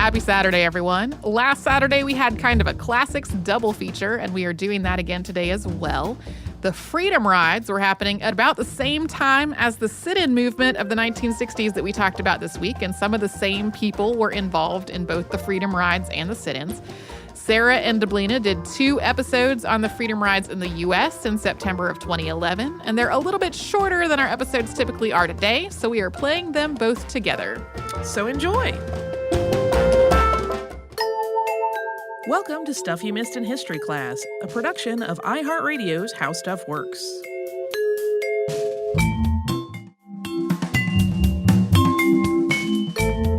Happy Saturday, everyone. Last Saturday, we had kind of a classics double feature, and we are doing that again today as well. The Freedom Rides were happening at about the same time as the sit-in movement of the 1960s that we talked about this week, and some of the same people were involved in both the Freedom Rides and the sit-ins. Sarah and Deblina did 2 episodes on the Freedom Rides in the U.S. in September of 2011, and they're a little bit shorter than our episodes typically are today, so we are playing them both together. So enjoy! Welcome to Stuff You Missed in History Class, a production of iHeartRadio's How Stuff Works.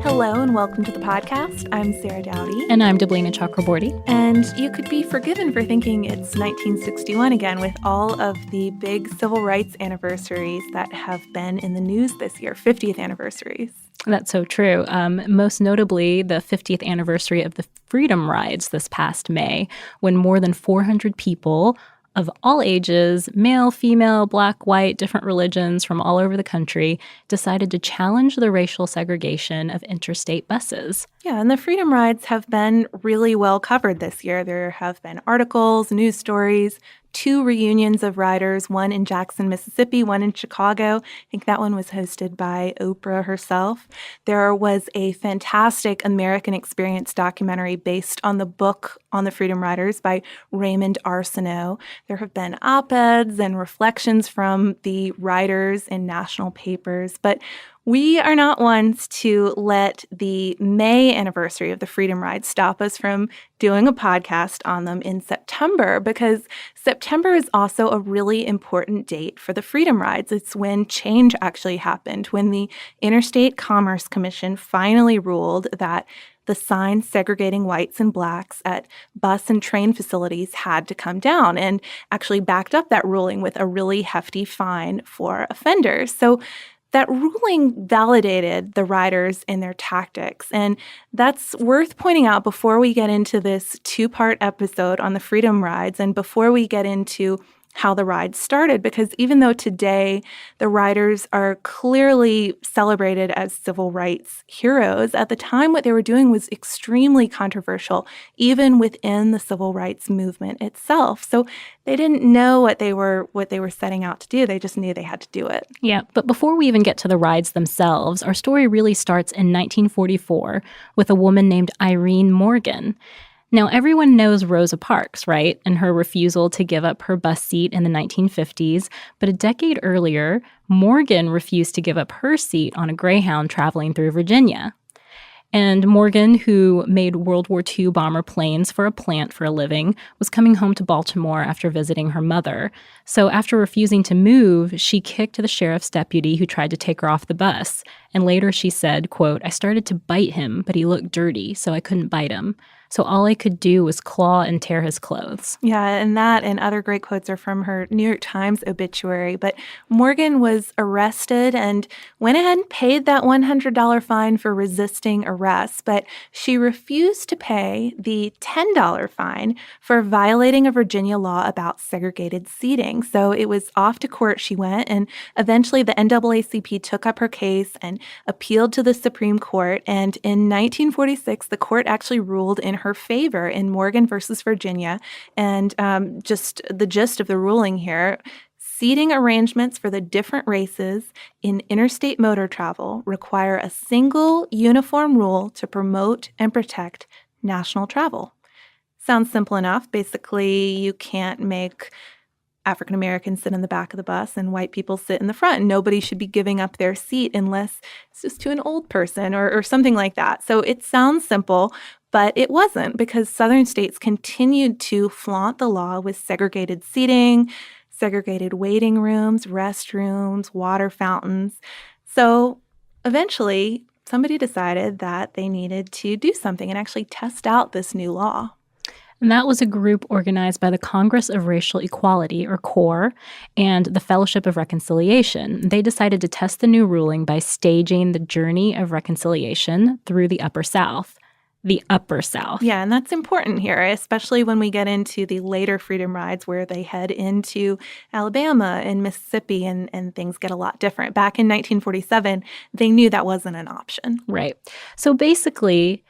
Hello and welcome to the podcast. I'm Sarah Dowdy. And I'm Deblina Chakraborty. And you could be forgiven for thinking it's 1961 again with all of the big civil rights anniversaries that have been in the news this year, 50th anniversaries. That's so true. Most notably, the 50th anniversary of the Freedom Rides this past May, when more than 400 people of all ages, male, female, black, white, different religions from all over the country, decided to challenge the racial segregation of interstate buses. Yeah, and the Freedom Rides have been really well covered this year. There have been articles, news stories, 2 reunions of riders, one in Jackson, Mississippi, one in Chicago. I think that one was hosted by Oprah herself. There was a fantastic American Experience documentary based on the book on the Freedom Riders by Raymond Arsenault. There have been op-eds and reflections from the riders in national papers, but we are not ones to let the May anniversary of the Freedom Ride stop us from doing a podcast on them in September, because September is also a really important date for the Freedom Rides. It's when change actually happened, when the Interstate Commerce Commission finally ruled that the signs segregating whites and blacks at bus and train facilities had to come down, and actually backed up that ruling with a really hefty fine for offenders. So that ruling validated the riders in their tactics, and that's worth pointing out before we get into this 2-part episode on the Freedom Rides and before we get into how the ride started, because even though today the riders are clearly celebrated as civil rights heroes, at the time what they were doing was extremely controversial, even within the civil rights movement itself. So they didn't know what they were setting out to do. They just knew they had to do it. Yeah, but before we even get to the rides themselves, our story really starts in 1944 with a woman named Irene Morgan. Now, everyone knows Rosa Parks, right, and her refusal to give up her bus seat in the 1950s. But a decade earlier, Morgan refused to give up her seat on a Greyhound traveling through Virginia. And Morgan, who made World War II bomber planes for a plant for a living, was coming home to Baltimore after visiting her mother. So after refusing to move, she kicked the sheriff's deputy who tried to take her off the bus. And later she said, quote, "I started to bite him, but he looked dirty, so I couldn't bite him. So all I could do was claw and tear his clothes." Yeah, and that and other great quotes are from her New York Times obituary. But Morgan was arrested and went ahead and paid that $100 fine for resisting arrest. But she refused to pay the $10 fine for violating a Virginia law about segregated seating. So it was off to court she went, and eventually the NAACP took up her case and appealed to the Supreme Court. And in 1946, the court actually ruled in her favor in Morgan versus Virginia. And just the gist of the ruling here, seating arrangements for the different races in interstate motor travel require a single uniform rule to promote and protect national travel. Sounds simple enough. Basically, you can't make African Americans sit in the back of the bus and white people sit in the front. Nobody should be giving up their seat unless it's just to an old person or something like that. So it sounds simple, but it wasn't, because Southern states continued to flaunt the law with segregated seating, segregated waiting rooms, restrooms, water fountains. So eventually, somebody decided that they needed to do something and actually test out this new law. And that was a group organized by the Congress of Racial Equality, or CORE, and the Fellowship of Reconciliation. They decided to test the new ruling by staging the journey of reconciliation through the Upper South. The Upper South. Yeah, and that's important here, especially when we get into the later Freedom Rides where they head into Alabama and Mississippi and things get a lot different. Back in 1947, they knew that wasn't an option. Right. So basically,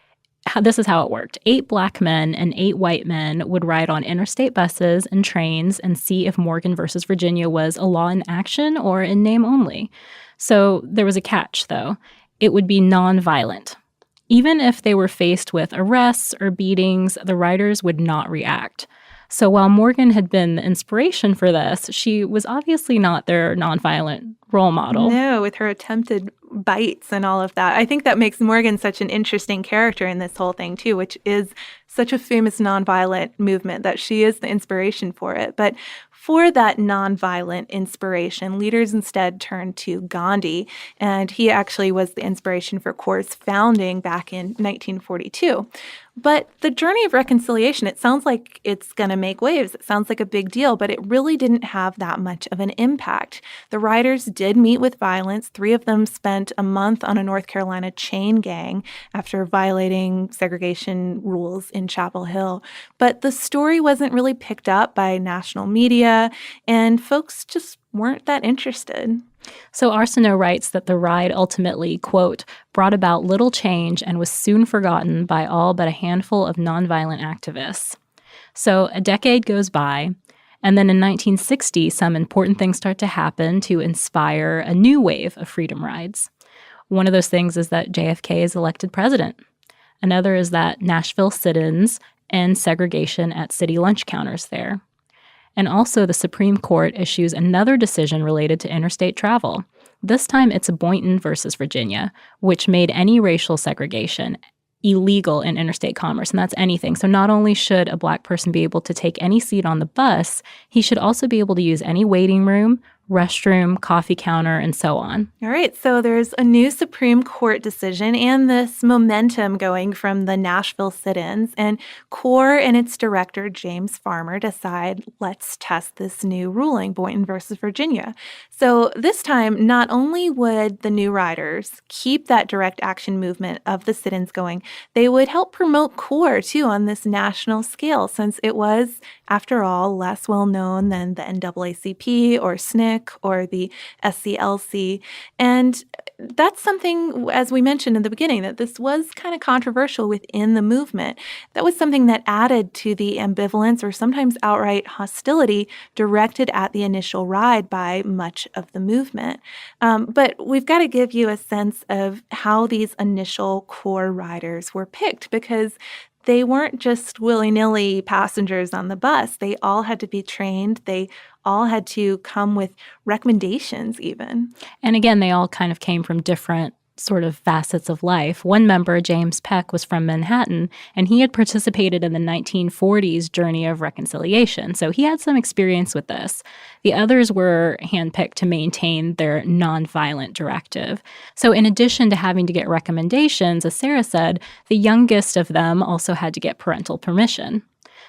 this is how it worked. 8 black men and 8 white men would ride on interstate buses and trains and see if Morgan versus Virginia was a law in action or in name only. So there was a catch, though. It would be nonviolent. Even if they were faced with arrests or beatings, the riders would not react. So while Morgan had been the inspiration for this, she was obviously not their nonviolent role model. No, with her attempted bites and all of that. I think that makes Morgan such an interesting character in this whole thing, too, which is such a famous nonviolent movement that she is the inspiration for it. But for that nonviolent inspiration, leaders instead turned to Gandhi, and he actually was the inspiration for CORE's founding back in 1942. But the journey of reconciliation, it sounds like it's going to make waves. It sounds like a big deal, but it really didn't have that much of an impact. The riders did meet with violence. 3 of them spent a month on a North Carolina chain gang after violating segregation rules in Chapel Hill. But the story wasn't really picked up by national media, and folks just weren't that interested. So Arsenault writes that the ride ultimately, quote, brought about little change and was soon forgotten by all but a handful of nonviolent activists. So a decade goes by, and then in 1960, some important things start to happen to inspire a new wave of freedom rides. One of those things is that JFK is elected president. Another is that Nashville sit-ins end segregation at city lunch counters there. And also the Supreme Court issues another decision related to interstate travel. This time it's Boynton versus Virginia, which made any racial segregation illegal in interstate commerce, and that's anything. So not only should a black person be able to take any seat on the bus, he should also be able to use any waiting room, restroom, coffee counter, and so on. All right, so there's a new Supreme Court decision and this momentum going from the Nashville sit-ins, and CORE and its director, James Farmer, decide, let's test this new ruling, Boynton versus Virginia. So this time, not only would the new riders keep that direct action movement of the sit-ins going, they would help promote CORE, too, on this national scale, since it was, after all, less well-known than the NAACP or SNCC or the SCLC. And that's something, as we mentioned in the beginning, that this was kind of controversial within the movement. That was something that added to the ambivalence or sometimes outright hostility directed at the initial ride by much of the movement. But we've got to give you a sense of how these initial CORE riders were picked, because they weren't just willy-nilly passengers on the bus. They all had to be trained. They all had to come with recommendations even. And again, they all kind of came from different sort of facets of life. One member, James Peck, was from Manhattan, and he had participated in the 1940s journey of reconciliation. So he had some experience with this. The others were handpicked to maintain their nonviolent directive. So in addition to having to get recommendations, as Sarah said, the youngest of them also had to get parental permission.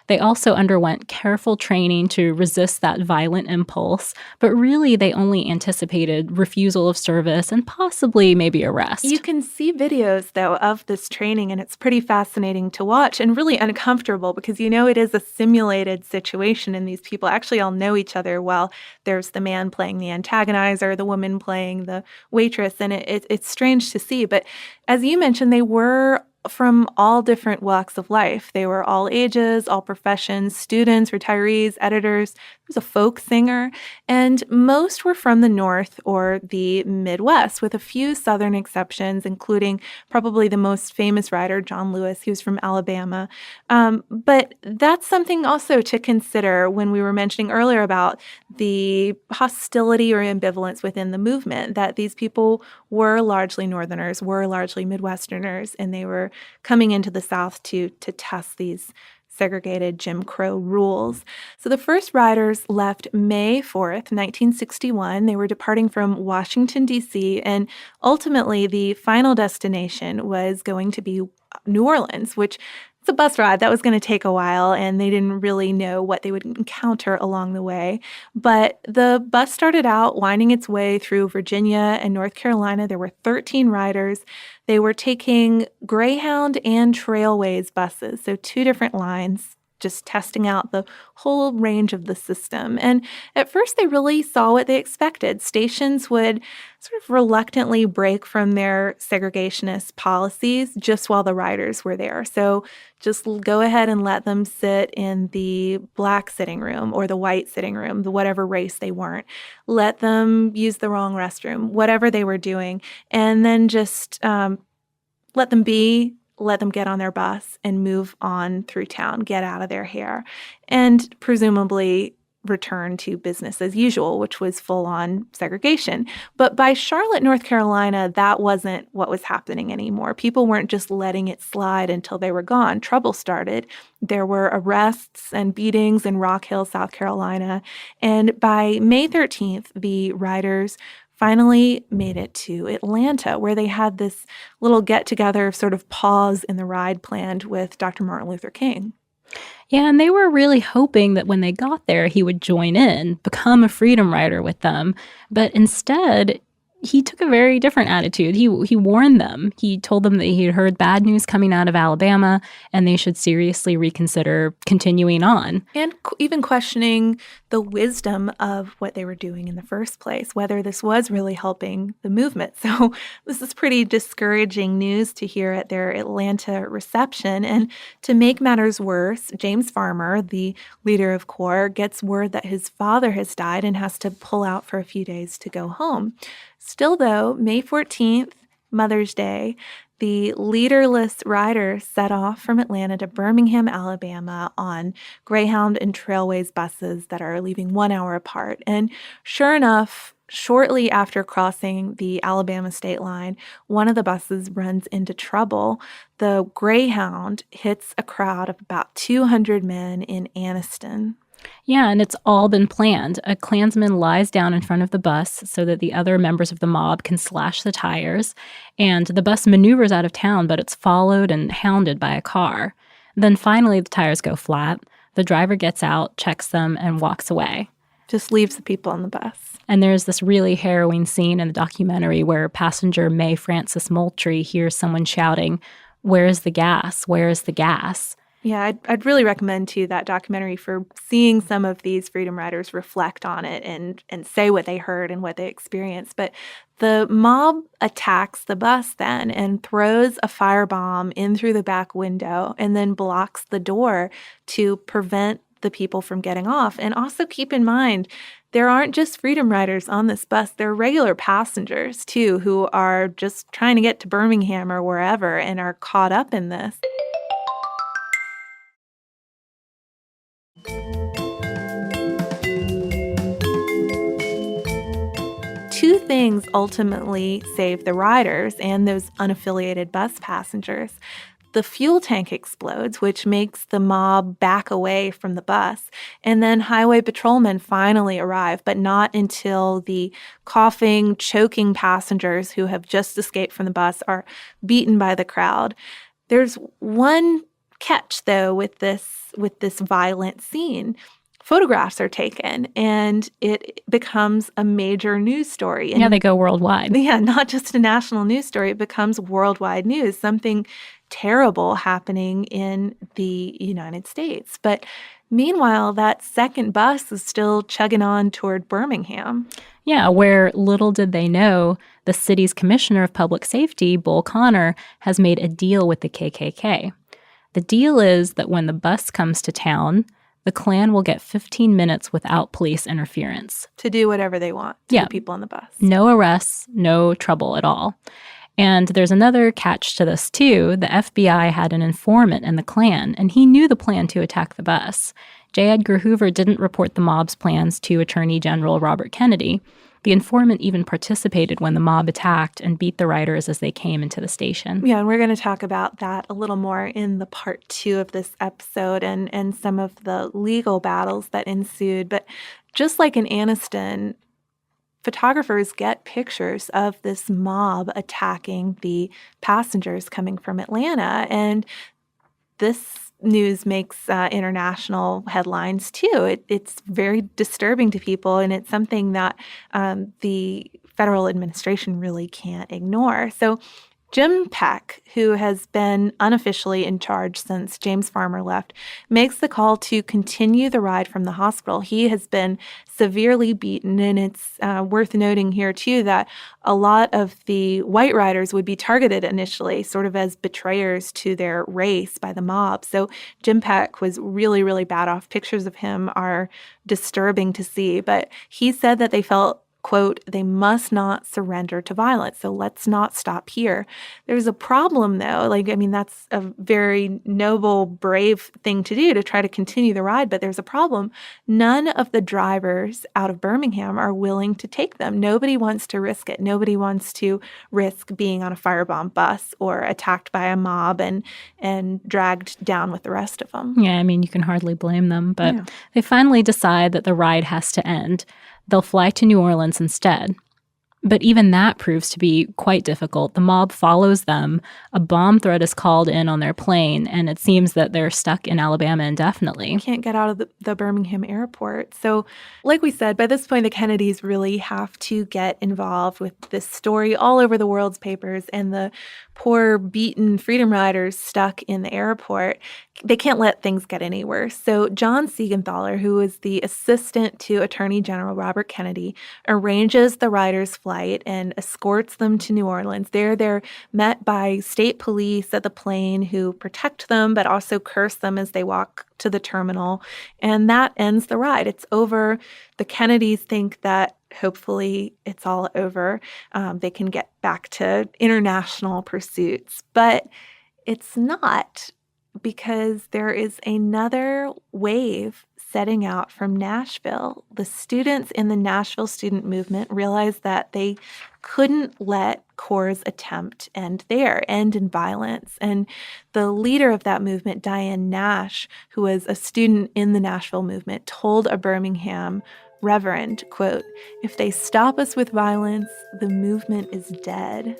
They also underwent careful training to resist that violent impulse, but really they only anticipated refusal of service and possibly maybe arrest. You can see videos, though, of this training, and it's pretty fascinating to watch and really uncomfortable because you know it is a simulated situation, and these people actually all know each other well. There's the man playing the antagonizer, the woman playing the waitress, and it's strange to see. But as you mentioned, they were from all different walks of life. They were all ages, all professions, students, retirees, editors. There was a folk singer, and most were from the North or the Midwest, with a few Southern exceptions, including probably the most famous writer, John Lewis. He was from Alabama. But that's something also to consider when we were mentioning earlier about the hostility or ambivalence within the movement, that these people were largely Northerners, were largely Midwesterners, and they were coming into the South to test these segregated Jim Crow rules. So the first riders left May 4th, 1961. They were departing from Washington, D.C., and ultimately the final destination was going to be New Orleans, which it's a bus ride. That was going to take a while, and they didn't really know what they would encounter along the way. But the bus started out winding its way through Virginia and North Carolina. There were 13 riders. They were taking Greyhound and Trailways buses, so two different lines. just testing out the whole range of the system. And at first, they really saw what they expected. Stations would sort of reluctantly break from their segregationist policies just while the riders were there. So just go ahead and let them sit in the black sitting room or the white sitting room, the whatever race they weren't. Let them use the wrong restroom, whatever they were doing, and then just let them be. Let them get on their bus and move on through town, get out of their hair, and presumably return to business as usual, which was full-on segregation. But by Charlotte, North Carolina, that wasn't what was happening anymore. People weren't just letting it slide until they were gone. Trouble started. There were arrests and beatings in Rock Hill, South Carolina. And by May 13th, the riders finally made it to Atlanta, where they had this little get-together sort of pause in the ride planned with Dr. Martin Luther King. Yeah, and they were really hoping that when they got there, he would join in, become a freedom rider with them. But instead, he took a very different attitude. He warned them. He told them that he had heard bad news coming out of Alabama, and they should seriously reconsider continuing on. And even questioning the wisdom of what they were doing in the first place, whether this was really helping the movement. So this is pretty discouraging news to hear at their Atlanta reception. And to make matters worse, James Farmer, the leader of CORE, gets word that his father has died and has to pull out for a few days to go home. Still, though, May 14th, Mother's Day, the leaderless riders set off from Atlanta to Birmingham, Alabama on Greyhound and Trailways buses that are leaving 1 hour apart. And sure enough, shortly after crossing the Alabama state line, one of the buses runs into trouble. The Greyhound hits a crowd of about 200 men in Anniston. Yeah, and it's all been planned. A Klansman lies down in front of the bus so that the other members of the mob can slash the tires, and the bus maneuvers out of town, but it's followed and hounded by a car. Then finally the tires go flat. The driver gets out, checks them, and walks away. Just leaves the people on the bus. And there's this really harrowing scene in the documentary where passenger Mae Frances Moultrie hears someone shouting, "Where is the gas? Where is the gas?" Yeah, I'd really recommend, too, that documentary for seeing some of these freedom riders reflect on it and say what they heard and what they experienced. But the mob attacks the bus then and throws a firebomb in through the back window and then blocks the door to prevent the people from getting off. And also keep in mind, there aren't just freedom riders on this bus. There are regular passengers, too, who are just trying to get to Birmingham or wherever and are caught up in this. Two things ultimately saved the riders and those unaffiliated bus passengers. The fuel tank explodes, which makes the mob back away from the bus. And then highway patrolmen finally arrive, but not until the coughing, choking passengers who have just escaped from the bus are beaten by the crowd. There's one catch, though, with this violent scene. Photographs are taken, and it becomes a major news story. And yeah, they go worldwide. Yeah, not just a national news story. It becomes worldwide news, something terrible happening in the United States. But meanwhile, that second bus is still chugging on toward Birmingham. Yeah, where little did they know, the city's commissioner of public safety, Bull Connor, has made a deal with the KKK. The deal is that when the bus comes to town, the Klan will get 15 minutes without police interference. To do whatever they want to the people on the bus. No arrests, no trouble at all. And there's another catch to this, too. The FBI had an informant in the Klan, and he knew the plan to attack the bus. J. Edgar Hoover didn't report the mob's plans to Attorney General Robert Kennedy. The informant even participated when the mob attacked and beat the riders as they came into the station. Yeah, and we're going to talk about that a little more in the part 2 of this episode and some of the legal battles that ensued. But just like in Anniston, photographers get pictures of this mob attacking the passengers coming from Atlanta. And this news makes international headlines, too. It's very disturbing to people, and it's something that the federal administration really can't ignore. So Jim Peck, who has been unofficially in charge since James Farmer left, makes the call to continue the ride from the hospital. He has been severely beaten, and it's worth noting here, too, that a lot of the white riders would be targeted initially, sort of as betrayers to their race by the mob. So Jim Peck was really, really bad off. Pictures of him are disturbing to see, but he said that they felt, quote, they must not surrender to violence. So let's not stop here. There's a problem, though. That's a very noble, brave thing to do, to try to continue the ride. But there's a problem. None of the drivers out of Birmingham are willing to take them. Nobody wants to risk it. Nobody wants to risk being on a firebomb bus or attacked by a mob and dragged down with the rest of them. Yeah, you can hardly blame them. But they finally decide that the ride has to end. They'll fly to New Orleans instead. But even that proves to be quite difficult. The mob follows them. A bomb threat is called in on their plane, and it seems that they're stuck in Alabama indefinitely. Can't get out of the Birmingham airport. So, like we said, by this point, the Kennedys really have to get involved with this story all over the world's papers, and the poor, beaten Freedom Riders stuck in the airport. They can't let things get any worse. So John Siegenthaler, who is the assistant to Attorney General Robert Kennedy, arranges the riders' flight and escorts them to New Orleans. There, they're met by state police at the plane who protect them, but also curse them as they walk to the terminal. And that ends the ride. It's over. The Kennedys think that hopefully it's all over. They can get back to international pursuits. But it's not, because there is another wave setting out from Nashville. The students in the Nashville student movement realized that they couldn't let CORE's attempt end in violence. And the leader of that movement, Diane Nash, who was a student in the Nashville movement, told a Birmingham reverend, quote, "If they stop us with violence, the movement is dead."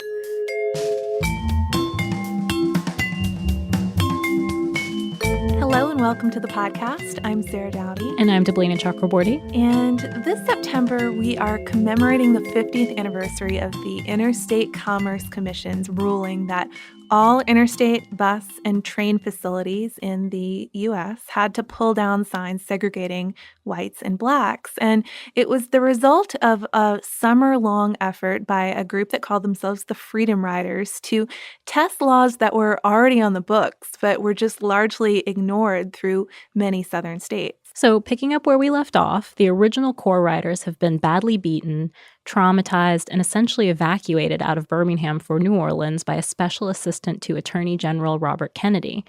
Hello and welcome to the podcast. I'm Sarah Dowdy. And I'm Deblina Chakraborty. And this September, we are commemorating the 50th anniversary of the Interstate Commerce Commission's ruling that all interstate bus and train facilities in the U.S. had to pull down signs segregating whites and blacks. And it was the result of a summer-long effort by a group that called themselves the Freedom Riders to test laws that were already on the books, but were just largely ignored through many southern states. So picking up where we left off, the original CORE riders have been badly beaten, traumatized, and essentially evacuated out of Birmingham for New Orleans by a special assistant to Attorney General Robert Kennedy.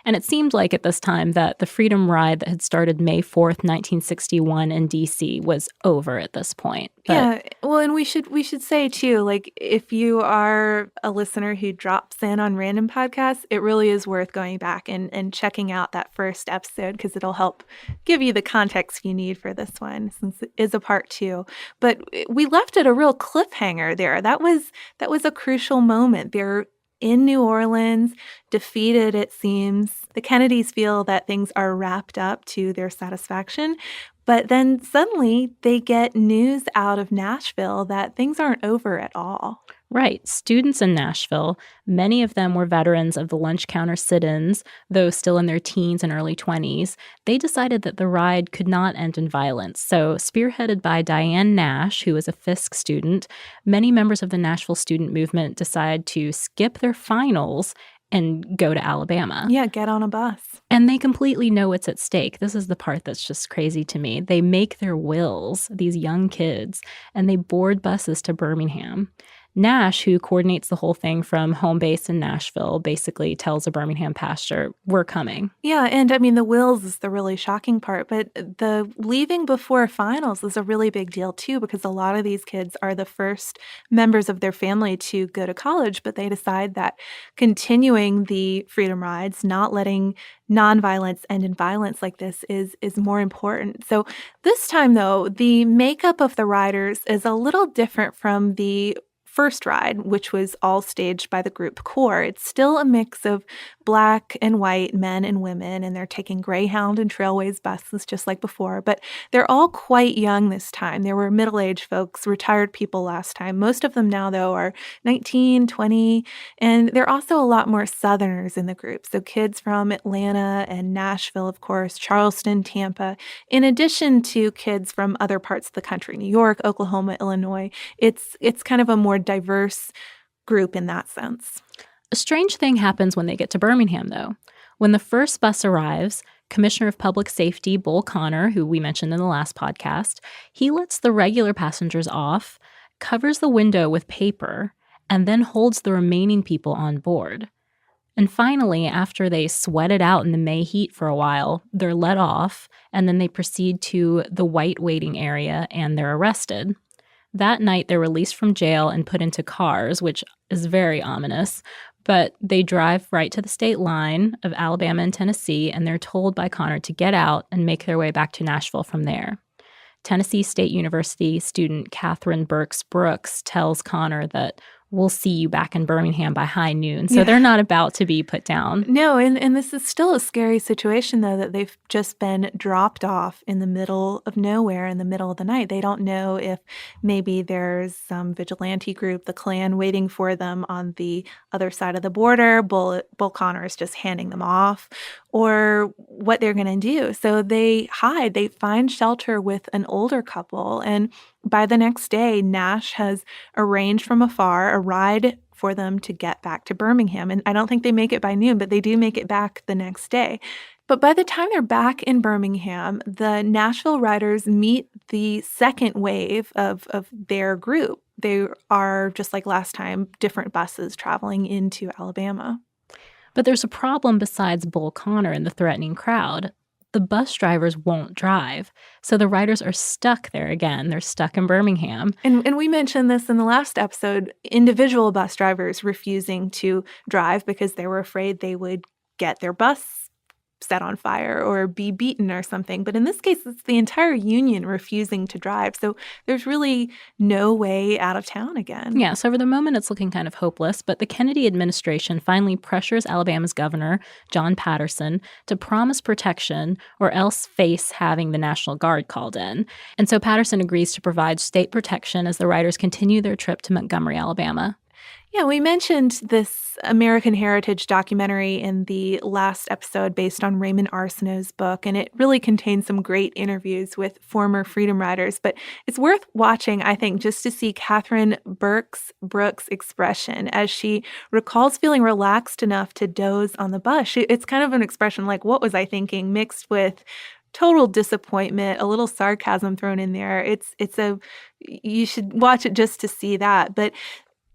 And it seemed like at this time that the Freedom Ride that had started May 4th, 1961 in D.C. was over at this point. But and we should say, too, like, if you are a listener who drops in on random podcasts, it really is worth going back and checking out that first episode, because it'll help give you the context you need for this one, since it is a part 2. But we left it a real cliffhanger there. That was a crucial moment. They're in New Orleans, defeated, it seems. The Kennedys feel that things are wrapped up to their satisfaction, but then suddenly they get news out of Nashville that things aren't over at all. Right. Students in Nashville, many of them were veterans of the lunch counter sit-ins, though still in their teens and early 20s. They decided that the ride could not end in violence. So, spearheaded by Diane Nash, who was a Fisk student, many members of the Nashville student movement decide to skip their finals and go to Alabama. Yeah, get on a bus. And they completely know what's at stake. This is the part that's just crazy to me. They make their wills, these young kids, and they board buses to Birmingham. Nash, who coordinates the whole thing from home base in Nashville, basically tells a Birmingham pastor, "We're coming." Yeah, and the wills is the really shocking part, but the leaving before finals is a really big deal too, because a lot of these kids are the first members of their family to go to college, but they decide that continuing the Freedom Rides, not letting nonviolence end in violence like this is more important. So this time, though, the makeup of the riders is a little different from the first ride, which was all staged by the group Core. It's still a mix of Black and white men and women, and they're taking Greyhound and Trailways buses just like before, but they're all quite young this time. There were middle-aged folks, retired people last time. Most of them now, though, are 19, 20, and there are also a lot more Southerners in the group. So kids from Atlanta and Nashville, of course, Charleston, Tampa, in addition to kids from other parts of the country, New York, Oklahoma, Illinois. It's kind of a more diverse group in that sense. A strange thing happens when they get to Birmingham, though. When the first bus arrives, Commissioner of Public Safety Bull Connor, who we mentioned in the last podcast, he lets the regular passengers off, covers the window with paper, and then holds the remaining people on board. And finally, after they sweat it out in the May heat for a while, they're let off, and then they proceed to the white waiting area and they're arrested. That night, they're released from jail and put into cars, which is very ominous. But they drive right to the state line of Alabama and Tennessee, and they're told by Connor to get out and make their way back to Nashville from there. Tennessee State University student Catherine Burks Brooks tells Connor that we'll see you back in Birmingham by high noon. So they're not about to be put down. No, and this is still a scary situation, though, that they've just been dropped off in the middle of nowhere in the middle of the night. They don't know if maybe there's some vigilante group, the Klan, waiting for them on the other side of the border. Bull Connor is just handing them off, or what they're going to do. So they hide. They find shelter with an older couple, and by the next day, Nash has arranged from afar a ride for them to get back to Birmingham. And I don't think they make it by noon, but they do make it back the next day. But by the time they're back in Birmingham, the Nashville riders meet the second wave of their group. They are, just like last time, different buses traveling into Alabama. But there's a problem besides Bull Connor and the threatening crowd. The bus drivers won't drive. So the riders are stuck there again. They're stuck in Birmingham. And we mentioned this in the last episode, individual bus drivers refusing to drive because they were afraid they would get their bus set on fire or be beaten or something. But in this case, it's the entire union refusing to drive. So there's really no way out of town again. Yeah, so for the moment, it's looking kind of hopeless. But the Kennedy administration finally pressures Alabama's governor, John Patterson, to promise protection or else face having the National Guard called in. And so Patterson agrees to provide state protection as the riders continue their trip to Montgomery, Alabama. Yeah, we mentioned this American Heritage documentary in the last episode based on Raymond Arsenault's book, and it really contains some great interviews with former Freedom Riders. But it's worth watching, I think, just to see Catherine Burks Brooks' expression as she recalls feeling relaxed enough to doze on the bus. It's kind of an expression like, what was I thinking, mixed with total disappointment, a little sarcasm thrown in there. You should watch it just to see that. But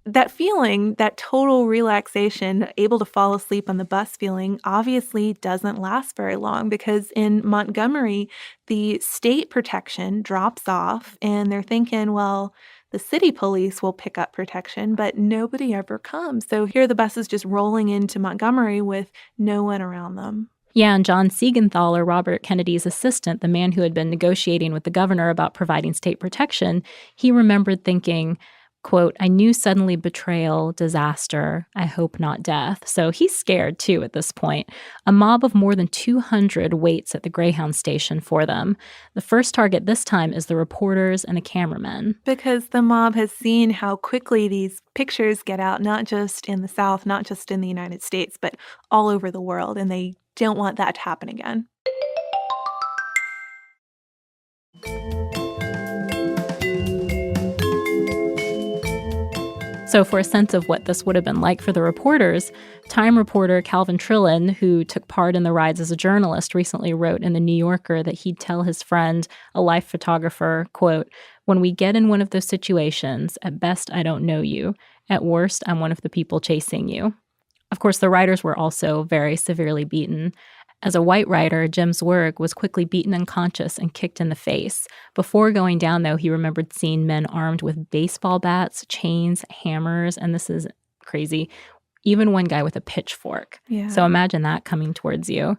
that feeling, that total relaxation, able to fall asleep on the bus feeling, obviously doesn't last very long because in Montgomery, the state protection drops off and they're thinking, well, the city police will pick up protection, but nobody ever comes. So here the bus is just rolling into Montgomery with no one around them. Yeah, and John Siegenthaler, Robert Kennedy's assistant, the man who had been negotiating with the governor about providing state protection, he remembered thinking, quote, I knew suddenly betrayal, disaster, I hope not death. So he's scared, too, at this point. A mob of more than 200 waits at the Greyhound station for them. The first target this time is the reporters and the cameramen. Because the mob has seen how quickly these pictures get out, not just in the South, not just in the United States, but all over the world, and they don't want that to happen again. So for a sense of what this would have been like for the reporters, Time reporter Calvin Trillin, who took part in the rides as a journalist, recently wrote in The New Yorker that he'd tell his friend, a life photographer, quote, when we get in one of those situations, at best I don't know you. At worst, I'm one of the people chasing you. Of course, the riders were also very severely beaten. As a white rider, Jim Zwerg was quickly beaten unconscious and kicked in the face. Before going down, though, he remembered seeing men armed with baseball bats, chains, hammers, and this is crazy, even one guy with a pitchfork. Yeah. So imagine that coming towards you.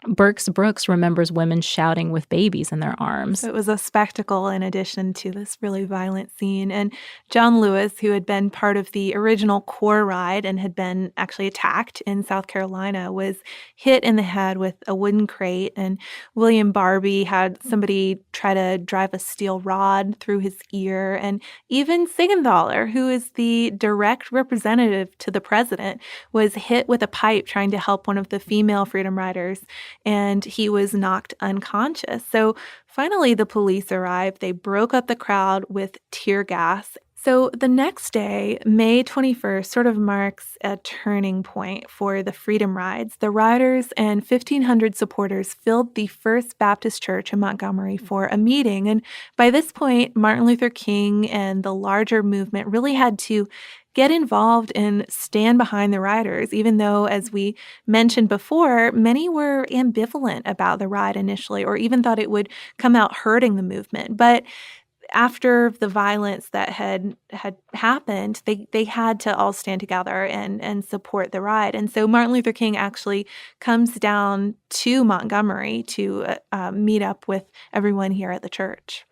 Brooks remembers women shouting with babies in their arms. So it was a spectacle in addition to this really violent scene. And John Lewis, who had been part of the original core ride and had been actually attacked in South Carolina, was hit in the head with a wooden crate. And William Barbie had somebody try to drive a steel rod through his ear. And even Siegenthaler, who is the direct representative to the president, was hit with a pipe trying to help one of the female freedom riders, and he was knocked unconscious. So finally, the police arrived. They broke up the crowd with tear gas. So the next day, May 21st, sort of marks a turning point for the Freedom Rides. The riders and 1,500 supporters filled the First Baptist Church in Montgomery for a meeting. And by this point, Martin Luther King and the larger movement really had to get involved and stand behind the riders, even though, as we mentioned before, many were ambivalent about the ride initially or even thought it would come out hurting the movement. But after the violence that had happened, they had to all stand together and support the ride. And so Martin Luther King actually comes down to Montgomery to meet up with everyone here at the church.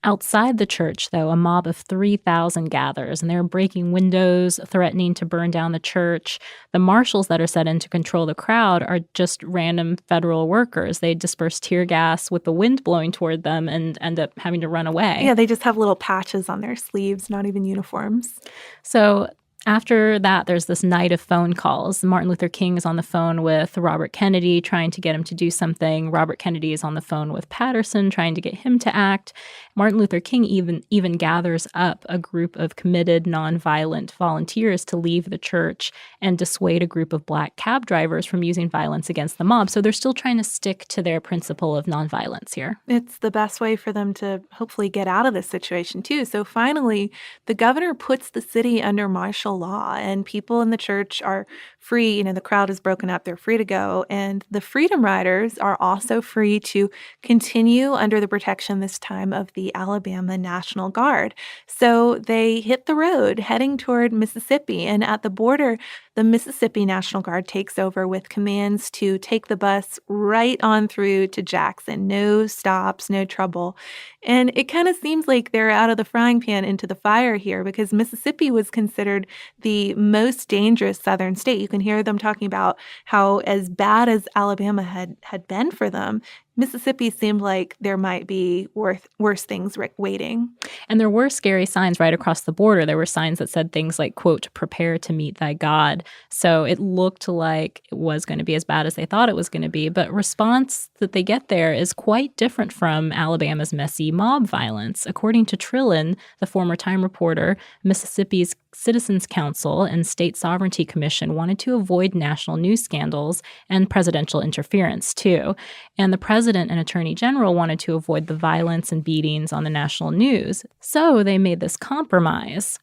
Outside the church, though, a mob of 3,000 gathers, and they're breaking windows, threatening to burn down the church. The marshals that are set in to control the crowd are just random federal workers. They disperse tear gas with the wind blowing toward them and end up having to run away. Yeah, they just have little patches on their sleeves, not even uniforms. So after that, there's this night of phone calls. Martin Luther King is on the phone with Robert Kennedy, trying to get him to do something. Robert Kennedy is on the phone with Patterson, trying to get him to act. Martin Luther King even gathers up a group of committed, nonviolent volunteers to leave the church and dissuade a group of black cab drivers from using violence against the mob. So they're still trying to stick to their principle of nonviolence here. It's the best way for them to hopefully get out of this situation, too. So finally, the governor puts the city under martial law, and people in the church are free. You know, the crowd is broken up. They're free to go. And the Freedom Riders are also free to continue under the protection this time of the Alabama National Guard. So they hit the road heading toward Mississippi. And at the border, the Mississippi National Guard takes over with commands to take the bus right on through to Jackson. No stops, no trouble. And it kind of seems like they're out of the frying pan into the fire here, because Mississippi was considered the most dangerous southern state. You can hear them talking about how as bad as Alabama had been for them, Mississippi seemed like there might be worse things waiting. And there were scary signs right across the border. There were signs that said things like, quote, "Prepare to meet thy God." So it looked like it was going to be as bad as they thought it was going to be. But response that they get there is quite different from Alabama's messy mob violence. According to Trillin, the former Time reporter, Mississippi's Citizens Council and State Sovereignty Commission wanted to avoid national news scandals and presidential interference, too. And the president and attorney general wanted to avoid the violence and beatings on the national news. So they made this compromise.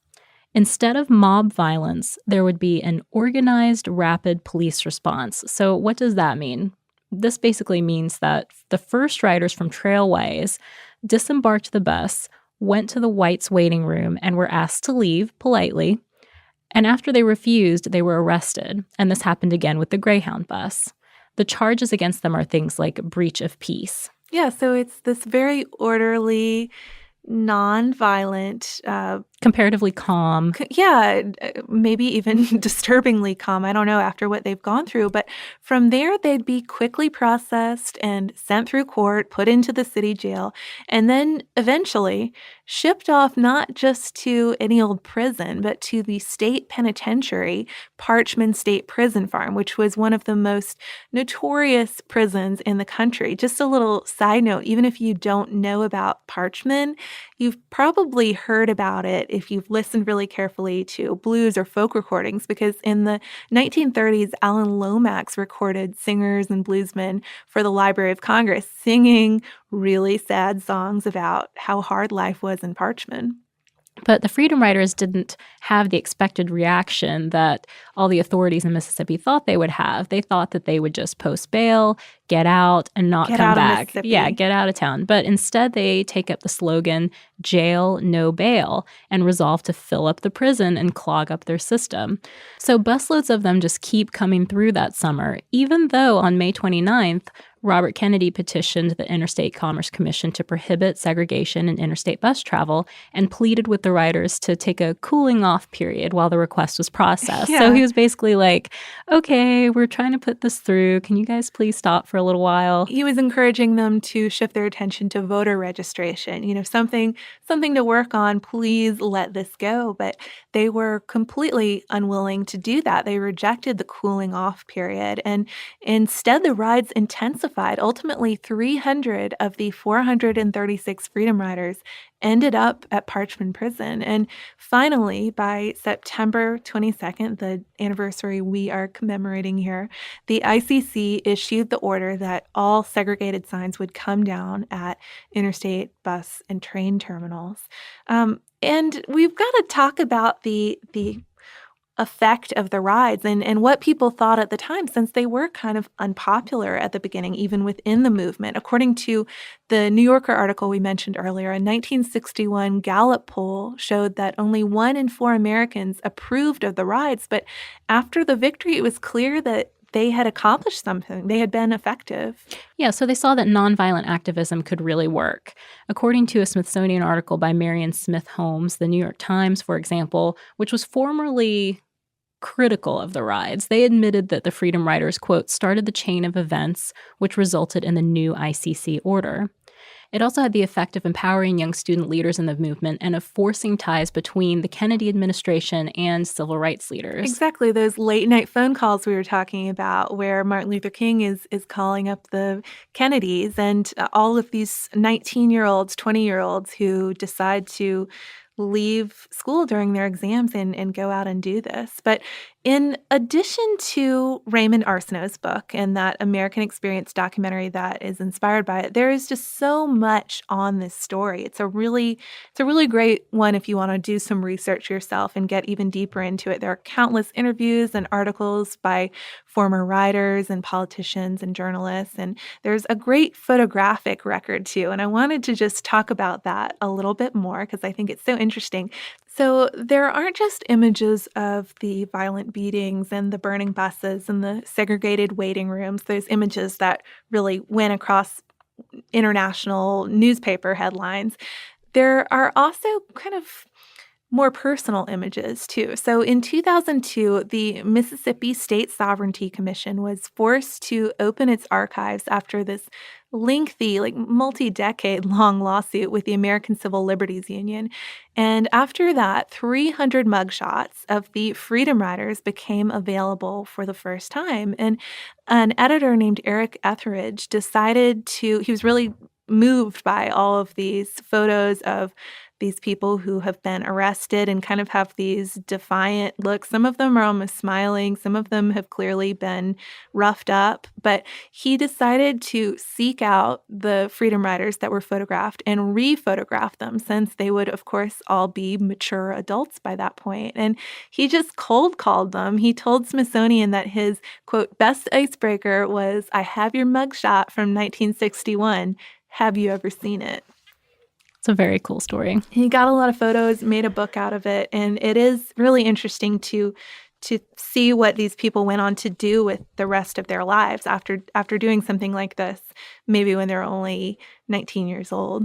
Instead of mob violence, there would be an organized, rapid police response. So what does that mean? This basically means that the first riders from Trailways disembarked the bus, went to the Whites' waiting room, and were asked to leave politely. And after they refused, they were arrested. And this happened again with the Greyhound bus. The charges against them are things like breach of peace. Yeah, so it's this very orderly, nonviolent, comparatively calm. Maybe even disturbingly calm. I don't know, after what they've gone through. But from there, they'd be quickly processed and sent through court, put into the city jail, and then eventually shipped off not just to any old prison, but to the state penitentiary, Parchman State Prison Farm, which was one of the most notorious prisons in the country. Just a little side note, even if you don't know about Parchman, you've probably heard about it if you've listened really carefully to blues or folk recordings, because in the 1930s, Alan Lomax recorded singers and bluesmen for the Library of Congress singing really sad songs about how hard life was in Parchman. But the Freedom Riders didn't have the expected reaction that all the authorities in Mississippi thought they would have. They thought that they would just post bail, get out and not Get come out of back. Mississippi. Yeah, get out of town. But instead, they take up the slogan, jail, no bail, and resolve to fill up the prison and clog up their system. So busloads of them just keep coming through that summer, even though on May 29th, Robert Kennedy petitioned the Interstate Commerce Commission to prohibit segregation in interstate bus travel and pleaded with the riders to take a cooling off period while the request was processed. Yeah. So he was basically like, okay, we're trying to put this through. Can you guys please stop for a little while? He was encouraging them to shift their attention to voter registration, something to work on. Please let this go. But they were completely unwilling to do that. They rejected the cooling off period. And instead, the rides intensified. Ultimately, 300 of the 436 Freedom Riders ended up at Parchman Prison. And finally, by September 22nd, the anniversary we are commemorating here, the ICC issued the order that all segregated signs would come down at interstate bus and train terminals. And we've got to talk about the effect of the rides and what people thought at the time, since they were kind of unpopular at the beginning, even within the movement. According to the New Yorker article we mentioned earlier, a 1961 Gallup poll showed that only 1 in 4 Americans approved of the rides. But after the victory, it was clear that they had accomplished something. They had been effective. Yeah, so they saw that nonviolent activism could really work. According to a Smithsonian article by Marion Smith Holmes, the New York Times, for example, which was formerly critical of the rides, they admitted that the Freedom Riders, quote, started the chain of events which resulted in the new ICC order. It also had the effect of empowering young student leaders in the movement and of forcing ties between the Kennedy administration and civil rights leaders. Exactly. Those late night phone calls we were talking about where Martin Luther King is calling up the Kennedys and all of these 19-year-olds, 20-year-olds who decide to leave school during their exams and go out and do this. But in addition to Raymond Arsenault's book and that American Experience documentary that is inspired by it, there is just so much on this story. It's a really great one if you want to do some research yourself and get even deeper into it. There are countless interviews and articles by former writers and politicians and journalists, and there's a great photographic record too. And I wanted to just talk about that a little bit more because I think it's so interesting. So there aren't just images of the violent beatings and the burning buses and the segregated waiting rooms, those images that really went across international newspaper headlines. There are also kind of more personal images, too. So in 2002, the Mississippi State Sovereignty Commission was forced to open its archives after this lengthy, multi-decade-long lawsuit with the American Civil Liberties Union. And after that, 300 mugshots of the Freedom Riders became available for the first time. And an editor named Eric Etheridge he was really moved by all of these photos of these people who have been arrested and kind of have these defiant looks. Some of them are almost smiling. Some of them have clearly been roughed up. But he decided to seek out the Freedom Riders that were photographed and re-photograph them, since they would, of course, all be mature adults by that point. And he just cold called them. He told Smithsonian that his, quote, best icebreaker was, "I have your mugshot from 1961. Have you ever seen it?" It's a very cool story. He got a lot of photos, made a book out of it, and it is really interesting to see what these people went on to do with the rest of their lives after doing something like this, maybe when they're only 19 years old.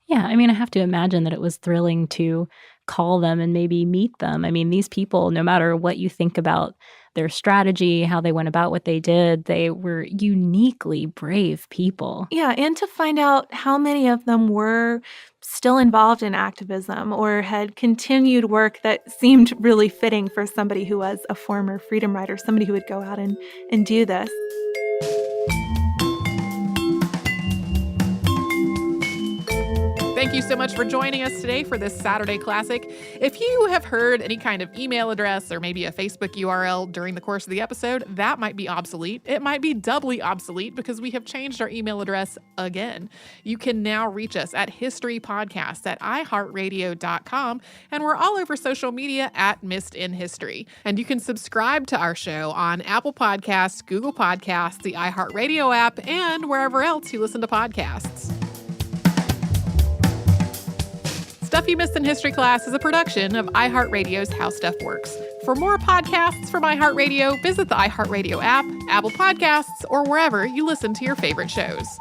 Yeah, I mean, I have to imagine that it was thrilling to call them and maybe meet them. I mean, these people, no matter what you think about their strategy, how they went about what they did, they were uniquely brave people. Yeah, and to find out how many of them were still involved in activism or had continued work that seemed really fitting for somebody who was a former Freedom Rider, somebody who would go out and do this. Thank you so much for joining us today for this Saturday Classic. If you have heard any kind of email address or maybe a Facebook URL during the course of the episode, that might be obsolete. It might be doubly obsolete because we have changed our email address again. You can now reach us at historypodcast@iHeartRadio.com, and we're all over social media at Missed in History. And you can subscribe to our show on Apple Podcasts, Google Podcasts, the iHeartRadio app, and wherever else you listen to podcasts. Stuff You Missed in History Class is a production of iHeartRadio's How Stuff Works. For more podcasts from iHeartRadio, visit the iHeartRadio app, Apple Podcasts, or wherever you listen to your favorite shows.